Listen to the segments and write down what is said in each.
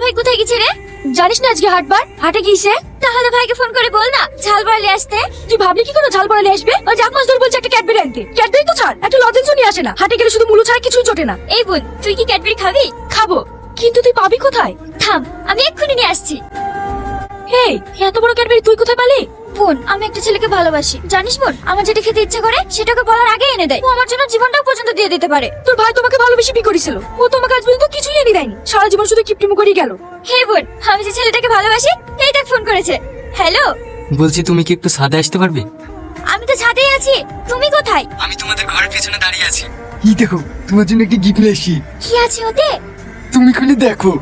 ভাই কোথায় গেছে রে? জানিস না আজকে হাটবার? হাটে গিয়েছে। তাহলে ভাইকে ফোন করে বল না ঝাল বড়ালি আসতে। তুই ভাবলি কি করে ঝাল বড়ালি আসবে? ওই এক মাস ধরে বলছে একটা ক্যাডবেরি আনতে। ক্যাডবেরি তো ছাড়, একটা লজেন্সও নিয়ে আসে না। হাটে গেলে শুধু মুলো ছাড়া কিছুই জোটে না। এই বোন, তুই কি ক্যাডবেরি খাবি? খাবো, কিন্তু তুই পাবি কোথায়? থাম, আমি এক্ষুনি নিয়ে আসছি। হেই, এত বড় ক্যাডবেরি তুই কোথায় পেলি? বোন, আমি একটা ছেলেকে ভালোবাসি। জানিস বোন, আমার যেটা খেতে ইচ্ছে করে সেটাকে বলার আগে এনে দেয়। ও আমার জন্য জীবনটাও পর্যন্ত দিয়ে দিতে পারে। তোর ভাই তোমাকে ভালোবেসে বিয়ে করেছিল, ও তোমাকে আজ পর্যন্ত কিছুই এনে দেয়নি। সারা জীবন শুধু কিপটিমো করেই গেল। হে বোন, আমি যে ছেলেটাকে ভালোবাসি এই দেখ ফোন করেছে। হ্যালো, বলছি তুমি কি একটু ছাদে আসতে পারবে? আমি তো ছাদেই আছি, তুমি কোথায়? আমি তোমাদের ঘরের পেছনে দাঁড়িয়ে আছি। এই দেখো, তোমার জন্য একটা গিফট নিয়ে এসেছি। কি আছে ওতে? তুমি খুলে দেখো।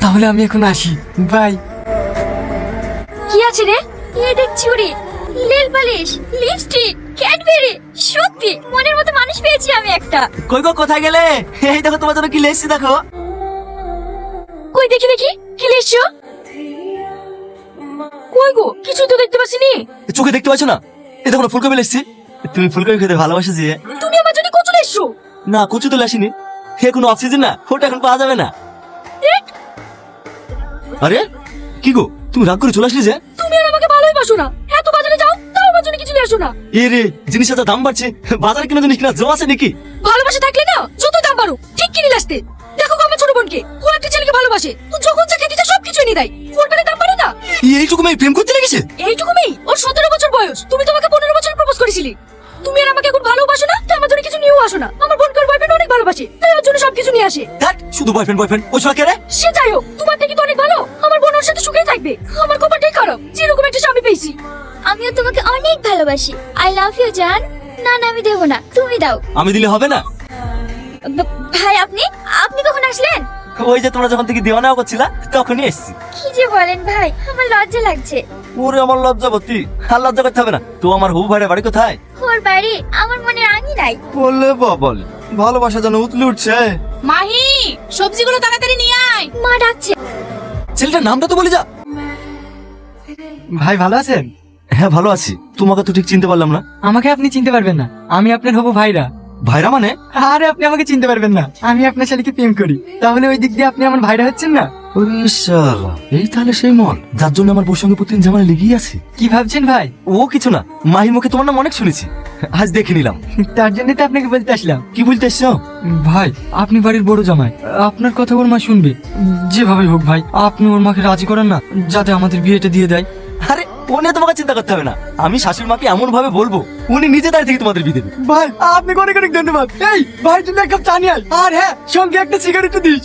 তাহলে আমি এখন আসি, বাই। কি আছে রে? এই দেখ চুড়ি, নেল পালিশ, লিপস্টিক, ক্যাডবেরি। সত্যি মনের মতো মানুষ পেয়েছি আমি একটা। কই গো, কোথায় গেলে? এই দেখো তোমার জন্য কি লেসছি, দেখো। কই দেখি দেখি, কি লিখছো? কই গো, কিছু তো দেখতে পাচ্ছি নি। চোখে দেখতে পাচ্ছ না? এই দেখো না, ফুলকপি লেসছি। তুমি ফুলকপি খেতে ভালোবাসো যে। তুমি আমার জন্য কচু লেখছো? না, কচু তো লেসিনি। এখন অক্সিজেন না, ওটা এখন পাওয়া যাবে না। আরে কি গো, তুমি রাগ করে চলে আসলে যে? তুমি আর আমাকে ভালোই বাসো না, এত বাজারে যাও তাও আমার জন্য কিছু নিয়ে আসো না। এ রে, জিনিসের যা দাম বাড়ছে, বাজারে কিনা জিনিস কিনা জমা আছে নাকি? ভালোবাসা থাকলে না যত দাম বাড়ো ঠিক কিনে আসতে। দেখো গো, আমার ছোট বোনকে, ও একটা ছেলেকে ভালোবাসে, ও যখন যা খেতে চায় সবকিছু এনে দেয়। ওর বেলায় দাম বাড়ে না? এইটুকু মেয়ে প্রেম করতে লেগেছে? এইটুকু মেয়ে, ওর 17 বছর বয়স। তুমি তোমাকে 15 বছর প্রপোজ করেছিলি। তুমি আর আমাকে এখন ভালোবাসো না, তাই আমার জন্য কিছু নিয়েও আসো না। আমার বোনকে ওর বয়ফ্রেন্ড অনেক ভালোবাসে, তাই ওর জন্য সবকিছু নিয়ে আসে। ধ্যাৎ, শুধু বয়ফ্রেন্ড বয়ফ্রেন্ড, ওই ছোড়া কে রে? সে যাই হোক, তোমার থেকে তো অনেক ভালো। আমার বোন ওর সাথে সুখেই থাকবে। আমার কপালটাই খারাপ, যেরকম একটা স্বামী পেয়েছি। আমিও তোমাকে অনেক ভালোবাসি। আই লাভ ইউ জান। না না, আমি দেবো না, তুমি দাও। আমি দিলে হবে না? ভাই, আপনি আপনি কখন আসলেন? ওই যে তোমরা যখন থেকে দেওয়া নেওয়া করছিলা তখনই এসছি। কি যে বলেন ভাই, আমার লজ্জা লাগছে। ওরে আমার লজ্জাবতী, আর লজ্জা করতে হবে না তো। আমার হবু ভাইয়ের বাড়ি কোথায়? ওর বাড়ি আমার মনে আঙি নাই। বললে বল, ভালোবাসা যেন উতলে উঠছে। মাহি, সবজিগুলো তাড়াতাড়ি নিয়ে আয়। মা ডাকছে। ছেলেটার নামটা তো বলে যা। ভাই ভালো আছেন? হ্যাঁ ভালো আছি, তোমাকে তো ঠিক চিনতে পারলাম না। আমাকে আপনি চিনতে পারবেন না, আমি আপনার হবু ভাইরা। ভাইরা মানে? আরে আপনি আমাকে চিনতে পারবেন না, আমি আপনার ছেলেকে প্রেম করি। তাহলে ওই দিক দিয়ে আপনি আমার ভাইরা হচ্ছেন না? ওরে শালা, এই তাহলে সেই মন যার জন্য আমার বউর সঙ্গে প্রতিদিন ঝামেলা লেগেই আছে। কি ভাবছেন ভাই? ও কিছু না, মাহি মুখে তোমার নাম অনেক শুনেছি, আজ দেখে নিলাম। তার জন্য তো আপনাকে বলতে আসলাম। কি বলতে এসছো? ভাই, আপনি বাড়ির বড় জামাই, আপনার কথা ওর মা শুনবে। যেভাবে হোক ভাই, আপনি ওর মাকে রাজি করেন না, যাতে আমাদের বিয়েটা দিয়ে দেয়। আরে ও নিয়ে তোমাকে চিন্তা করতে হবে না, আমি শাশুড়ি মাকে এমন ভাবে বলবো উনি নিজে দাঁড়িয়ে থেকে তোমাদের বিয়ে দেবে। ভাই, আপনাকে অনেক অনেক ধন্যবাদ। এই ভাই, তুমি এক কাপ চা নিয়ে আয়। আর হ্যাঁ, সঙ্গে একটা সিগারেট দিস।